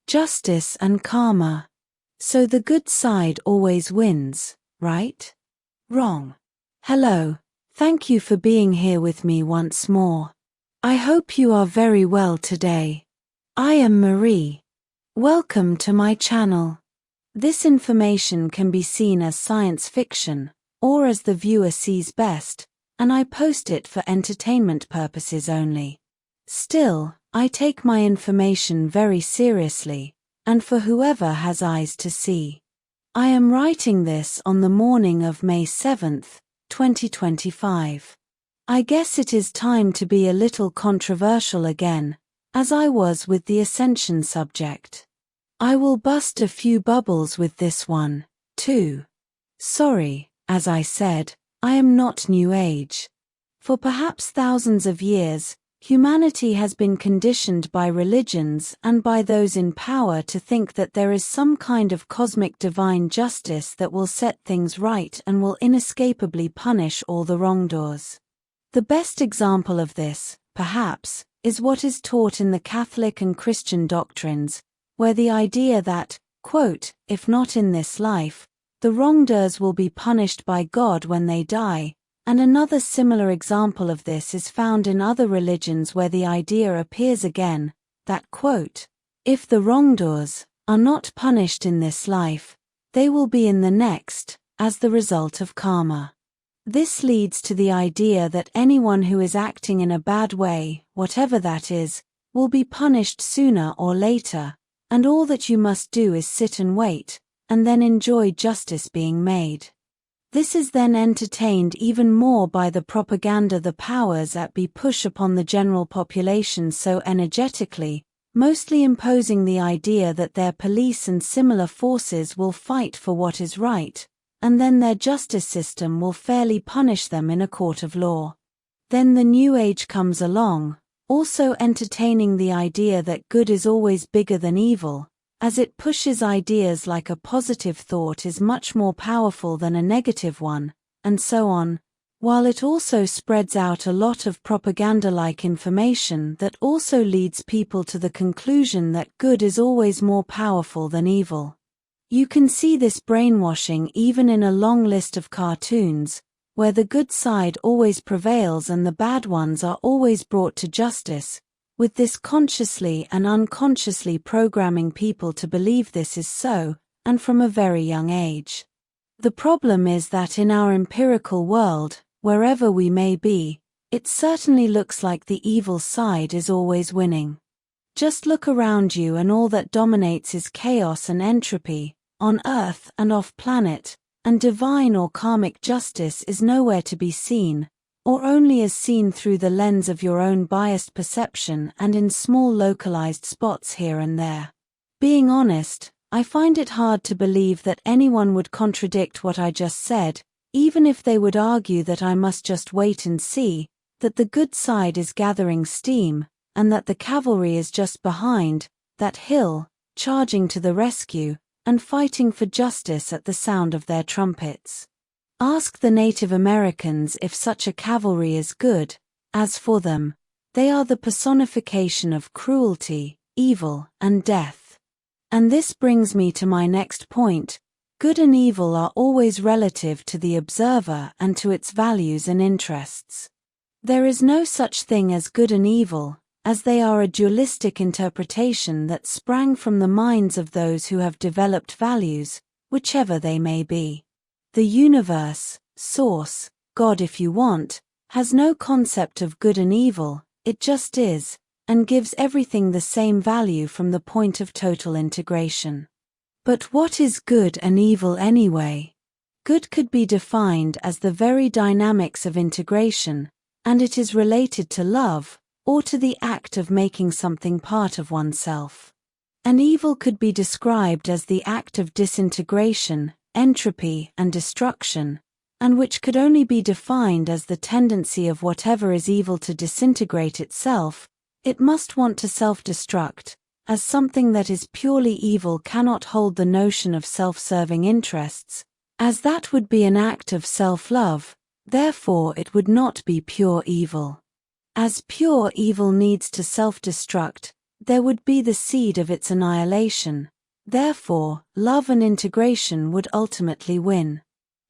Justice and karma. So the good side always wins, right? Wrong. Hello, thank you for being here with me once more. I hope you are very well today. I am Marie. Welcome to my channel. This information can be seen as science fiction, or as the viewer sees best, and I post it for entertainment purposes only. Still, I take my information very seriously, and for whoever has eyes to see. I am writing this on the morning of May 7th, 2025. I guess it is time to be a little controversial again, as I was with the Ascension subject. I will bust a few bubbles with this one, too. Sorry, as I said, I am not New Age. For perhaps thousands of years, humanity has been conditioned by religions and by those in power to think that there is some kind of cosmic divine justice that will set things right and will inescapably punish all the wrongdoers. The best example of this, perhaps, is what is taught in the Catholic and Christian doctrines, where the idea that, quote, if not in this life, the wrongdoers will be punished by God when they die, and another similar example of this is found in other religions where the idea appears again, that, quote, if the wrongdoers are not punished in this life, they will be in the next, as the result of karma. This leads to the idea that anyone who is acting in a bad way, whatever that is, will be punished sooner or later, and all that you must do is sit and wait, and then enjoy justice being made. This is then entertained even more by the propaganda the powers that be push upon the general population so energetically, mostly imposing the idea that their police and similar forces will fight for what is right, and then their justice system will fairly punish them in a court of law. Then the New Age comes along, also entertaining the idea that good is always bigger than evil, as it pushes ideas like a positive thought is much more powerful than a negative one, and so on, while it also spreads out a lot of propaganda-like information that also leads people to the conclusion that good is always more powerful than evil. You can see this brainwashing even in a long list of cartoons, where the good side always prevails and the bad ones are always brought to justice, with this consciously and unconsciously programming people to believe this is so, and from a very young age. The problem is that in our empirical world, wherever we may be, it certainly looks like the evil side is always winning. Just look around you and all that dominates is chaos and entropy, on Earth and off-planet, and divine or karmic justice is nowhere to be seen, or only as seen through the lens of your own biased perception and in small localized spots here and there. Being honest, I find it hard to believe that anyone would contradict what I just said, even if they would argue that I must just wait and see, that the good side is gathering steam, and that the cavalry is just behind that hill, charging to the rescue, and fighting for justice at the sound of their trumpets. Ask the Native Americans if such a cavalry is good. As for them, they are the personification of cruelty, evil, and death. And this brings me to my next point. Good and evil are always relative to the observer and to its values and interests. There is no such thing as good and evil, as they are a dualistic interpretation that sprang from the minds of those who have developed values, whichever they may be. The universe, source, God if you want, has no concept of good and evil, it just is, and gives everything the same value from the point of total integration. But what is good and evil anyway? Good could be defined as the very dynamics of integration, and it is related to love, or to the act of making something part of oneself. And evil could be described as the act of disintegration, entropy, and destruction, and which could only be defined as the tendency of whatever is evil to disintegrate itself. It must want to self-destruct, as something that is purely evil cannot hold the notion of self-serving interests, as that would be an act of self-love, therefore it would not be pure evil. As pure evil needs to self-destruct, there would be the seed of its annihilation. Therefore, love and integration would ultimately win.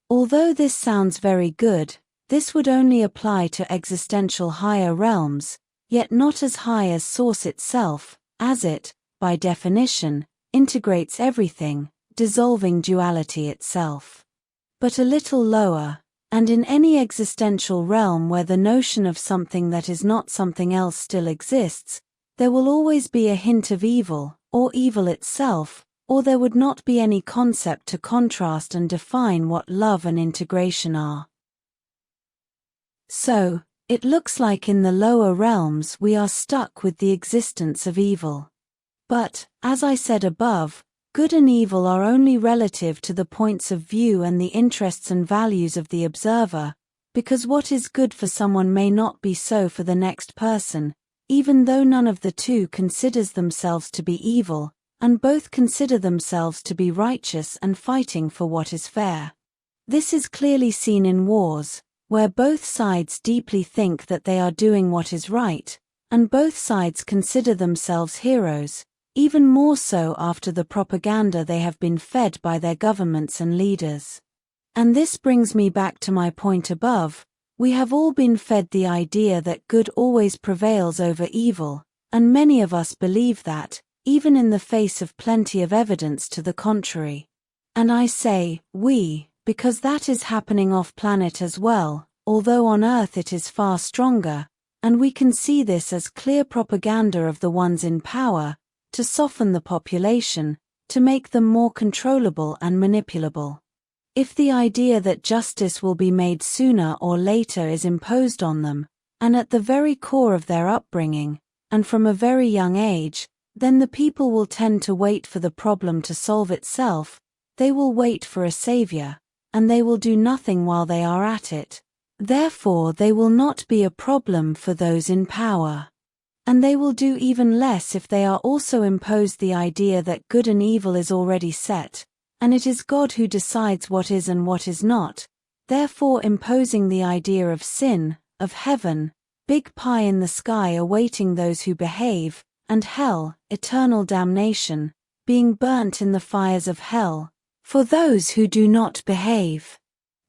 Although this sounds very good, this would only apply to existential higher realms, yet not as high as Source itself, as it, by definition, integrates everything, dissolving duality itself. But a little lower, and in any existential realm where the notion of something that is not something else still exists, there will always be a hint of evil, or evil itself, or there would not be any concept to contrast and define what love and integration are. So, it looks like in the lower realms we are stuck with the existence of evil. But, as I said above, good and evil are only relative to the points of view and the interests and values of the observer, because what is good for someone may not be so for the next person, even though none of the two considers themselves to be evil, and both consider themselves to be righteous and fighting for what is fair. This is clearly seen in wars, where both sides deeply think that they are doing what is right, and both sides consider themselves heroes, even more so after the propaganda they have been fed by their governments and leaders. And this brings me back to my point above. We have all been fed the idea that good always prevails over evil, and many of us believe that, even in the face of plenty of evidence to the contrary. And I say, we, because that is happening off-planet as well, although on Earth it is far stronger, and we can see this as clear propaganda of the ones in power, to soften the population, to make them more controllable and manipulable. If the idea that justice will be made sooner or later is imposed on them, and at the very core of their upbringing, and from a very young age, then the people will tend to wait for the problem to solve itself. They will wait for a savior, and they will do nothing while they are at it. Therefore they will not be a problem for those in power. And they will do even less if they are also imposed the idea that good and evil is already set, and it is God who decides what is and what is not, therefore imposing the idea of sin, of heaven, big pie in the sky awaiting those who behave, and hell, eternal damnation, being burnt in the fires of hell, for those who do not behave.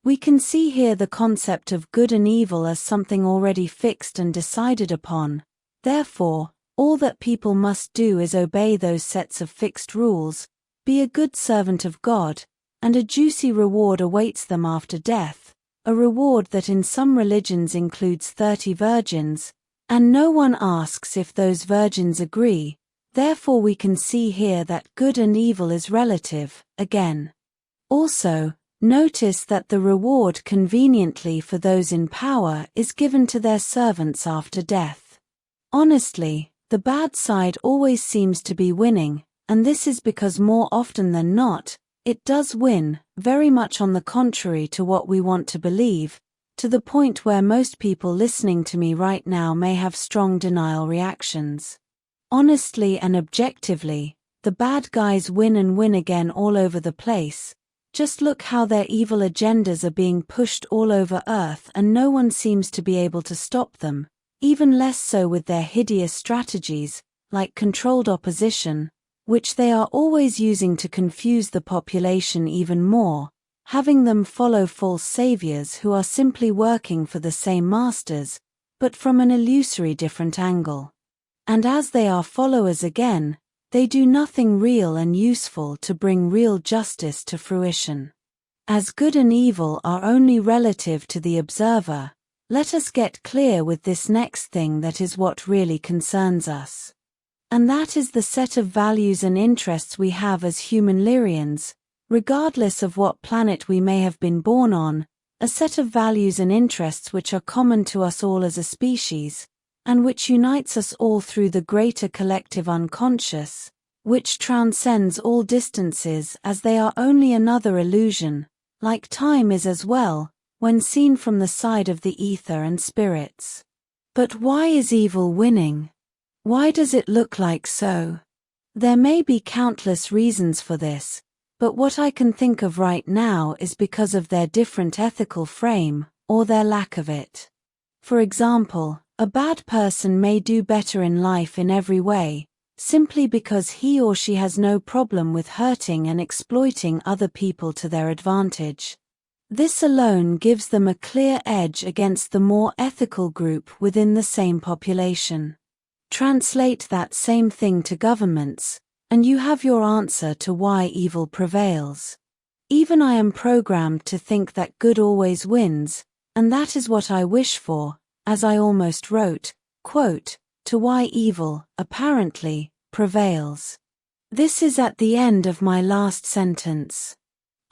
We can see here the concept of good and evil as something already fixed and decided upon. Therefore, all that people must do is obey those sets of fixed rules, be a good servant of God, and a juicy reward awaits them after death, a reward that in some religions includes 30 virgins, and no one asks if those virgins agree. Therefore we can see here that good and evil is relative, again. Also, notice that the reward conveniently for those in power is given to their servants after death. Honestly, the bad side always seems to be winning, and this is because more often than not, it does win, very much on the contrary to what we want to believe, to the point where most people listening to me right now may have strong denial reactions. Honestly and objectively, the bad guys win and win again all over the place. Just look how their evil agendas are being pushed all over Earth and no one seems to be able to stop them, even less so with their hideous strategies, like controlled opposition, which they are always using to confuse the population even more, having them follow false saviors who are simply working for the same masters, but from an illusory different angle. And as they are followers again, they do nothing real and useful to bring real justice to fruition. As good and evil are only relative to the observer, let us get clear with this next thing that is what really concerns us. And that is the set of values and interests we have as human Lyrians, regardless of what planet we may have been born on, a set of values and interests which are common to us all as a species, and which unites us all through the greater collective unconscious, which transcends all distances as they are only another illusion, like time is as well, when seen from the side of the ether and spirits. But why is evil winning? Why does it look like so? There may be countless reasons for this, but what I can think of right now is because of their different ethical frame, or their lack of it. For example, a bad person may do better in life in every way, simply because he or she has no problem with hurting and exploiting other people to their advantage. This alone gives them a clear edge against the more ethical group within the same population. Translate that same thing to governments, and you have your answer to why evil prevails. Even I am programmed to think that good always wins, and that is what I wish for, as I almost wrote, quote, to why evil, apparently, prevails. This is at the end of my last sentence.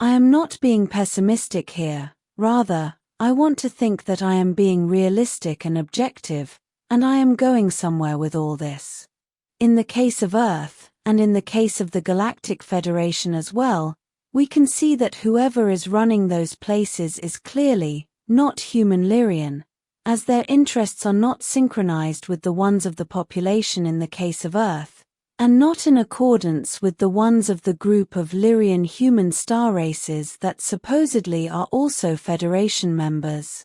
I am not being pessimistic here, rather, I want to think that I am being realistic and objective, and I am going somewhere with all this. In the case of Earth, and in the case of the Galactic Federation as well, we can see that whoever is running those places is clearly not human Lyrian, as their interests are not synchronized with the ones of the population in the case of Earth, and not in accordance with the ones of the group of Lyrian human star races that supposedly are also Federation members.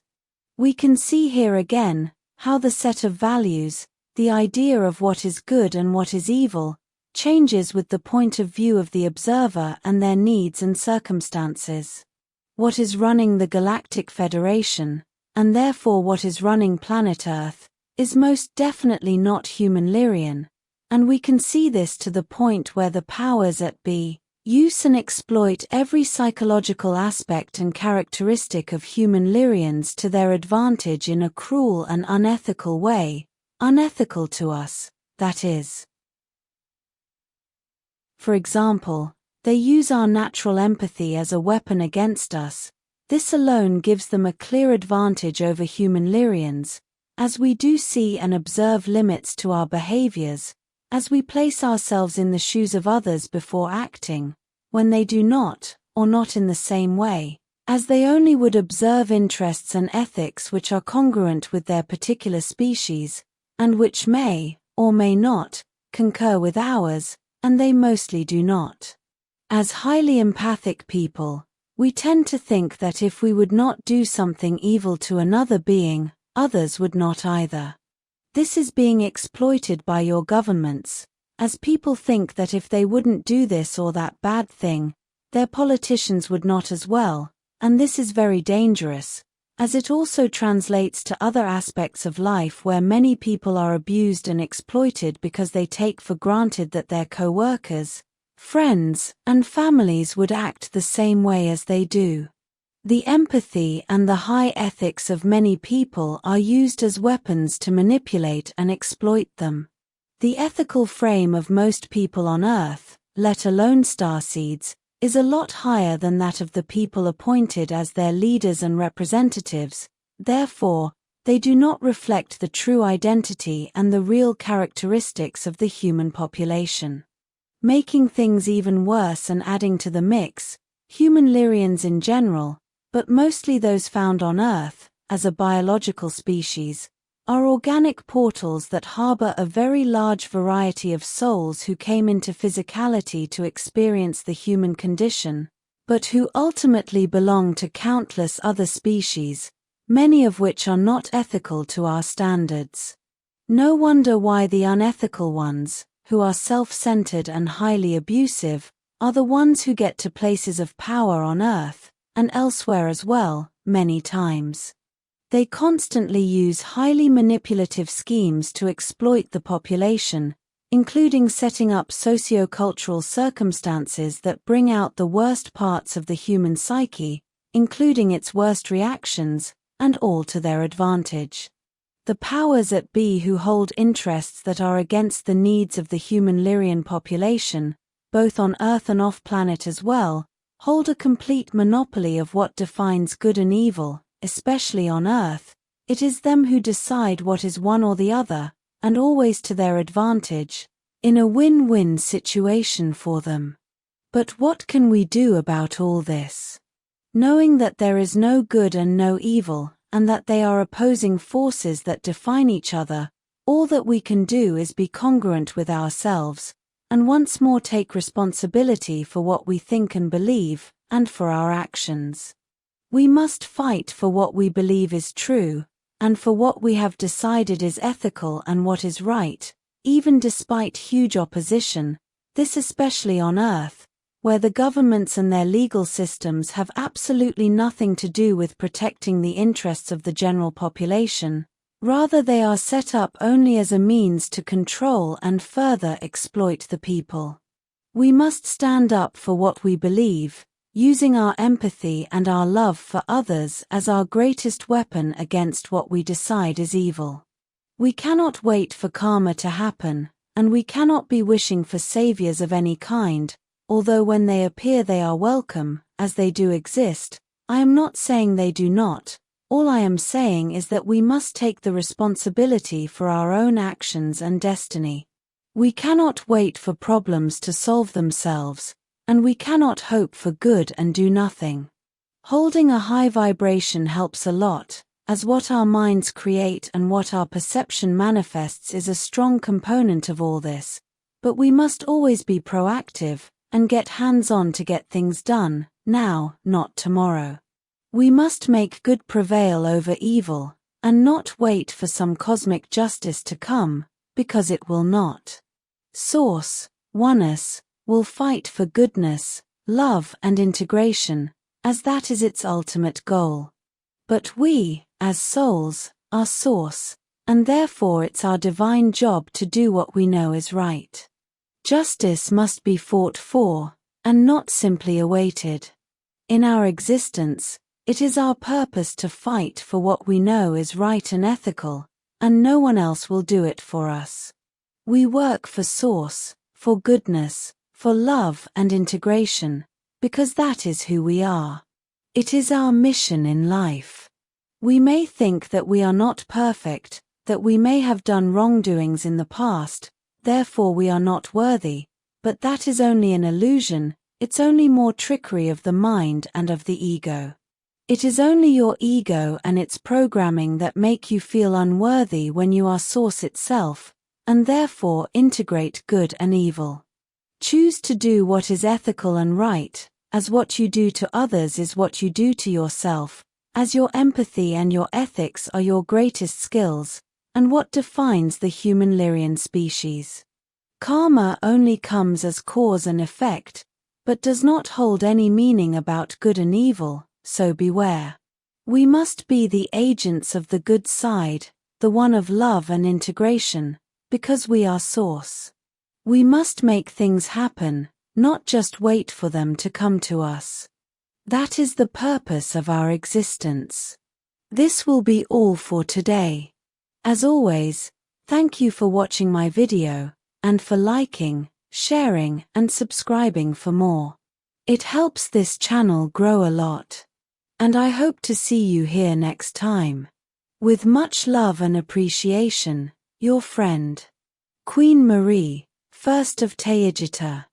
We can see here again how the set of values, the idea of what is good and what is evil, changes with the point of view of the observer and their needs and circumstances. What is running the Galactic Federation, and therefore what is running planet Earth, is most definitely not human Lyrian, and we can see this to the point where the powers that be use and exploit every psychological aspect and characteristic of human Lyrians to their advantage in a cruel and unethical way, unethical to us, that is. For example, they use our natural empathy as a weapon against us. This alone gives them a clear advantage over human Lyrians, as we do see and observe limits to our behaviors, as we place ourselves in the shoes of others before acting, when they do not, or not in the same way, as they only would observe interests and ethics which are congruent with their particular species, and which may, or may not, concur with ours, and they mostly do not. As highly empathic people, we tend to think that if we would not do something evil to another being, others would not either. This is being exploited by your governments, as people think that if they wouldn't do this or that bad thing, their politicians would not as well, and this is very dangerous, as it also translates to other aspects of life where many people are abused and exploited because they take for granted that their co-workers, friends, and families would act the same way as they do. The empathy and the high ethics of many people are used as weapons to manipulate and exploit them. The ethical frame of most people on Earth, let alone starseeds, is a lot higher than that of the people appointed as their leaders and representatives. Therefore, they do not reflect the true identity and the real characteristics of the human population. Making things even worse and adding to the mix, human Lyrians in general, but mostly those found on Earth, as a biological species, are organic portals that harbor a very large variety of souls who came into physicality to experience the human condition, but who ultimately belong to countless other species, many of which are not ethical to our standards. No wonder why the unethical ones, who are self-centered and highly abusive, are the ones who get to places of power on Earth, and elsewhere as well, many times. They constantly use highly manipulative schemes to exploit the population, including setting up socio-cultural circumstances that bring out the worst parts of the human psyche, including its worst reactions, and all to their advantage. The powers that be who hold interests that are against the needs of the human Lyrian population, both on Earth and off-planet as well, hold a complete monopoly of what defines good and evil, especially on Earth. It is them who decide what is one or the other, and always to their advantage, in a win-win situation for them. But what can we do about all this? Knowing that there is no good and no evil, and that they are opposing forces that define each other, all that we can do is be congruent with ourselves, and once more take responsibility for what we think and believe, and for our actions. We must fight for what we believe is true, and for what we have decided is ethical and what is right, even despite huge opposition, this especially on Earth, where the governments and their legal systems have absolutely nothing to do with protecting the interests of the general population. Rather, they are set up only as a means to control and further exploit the people. We must stand up for what we believe, using our empathy and our love for others as our greatest weapon against what we decide is evil. We cannot wait for karma to happen, and we cannot be wishing for saviors of any kind, although when they appear they are welcome, as they do exist. I am not saying they do not. All I am saying is that we must take the responsibility for our own actions and destiny. We cannot wait for problems to solve themselves, and we cannot hope for good and do nothing. Holding a high vibration helps a lot, as what our minds create and what our perception manifests is a strong component of all this, but we must always be proactive and get hands-on to get things done, now, not tomorrow. We must make good prevail over evil, and not wait for some cosmic justice to come, because it will not. Source, oneness, will fight for goodness, love and integration, as that is its ultimate goal. But we, as souls, are Source, and therefore it's our divine job to do what we know is right. Justice must be fought for, and not simply awaited. In our existence, it is our purpose to fight for what we know is right and ethical, and no one else will do it for us. We work for Source, for goodness, for love and integration, because that is who we are. It is our mission in life. We may think that we are not perfect, that we may have done wrongdoings in the past, therefore we are not worthy, but that is only an illusion. It's only more trickery of the mind and of the ego. It is only your ego and its programming that make you feel unworthy when you are Source itself, and therefore integrate good and evil. Choose to do what is ethical and right, as what you do to others is what you do to yourself, as your empathy and your ethics are your greatest skills, and what defines the human Lyrian species. Karma only comes as cause and effect, but does not hold any meaning about good and evil, so beware. We must be the agents of the good side, the one of love and integration, because we are Source. We must make things happen, not just wait for them to come to us. That is the purpose of our existence. This will be all for today. As always, thank you for watching my video, and for liking, sharing, and subscribing for more. It helps this channel grow a lot. And I hope to see you here next time. With much love and appreciation, your friend, Queen Marie, 1st of Taygeta.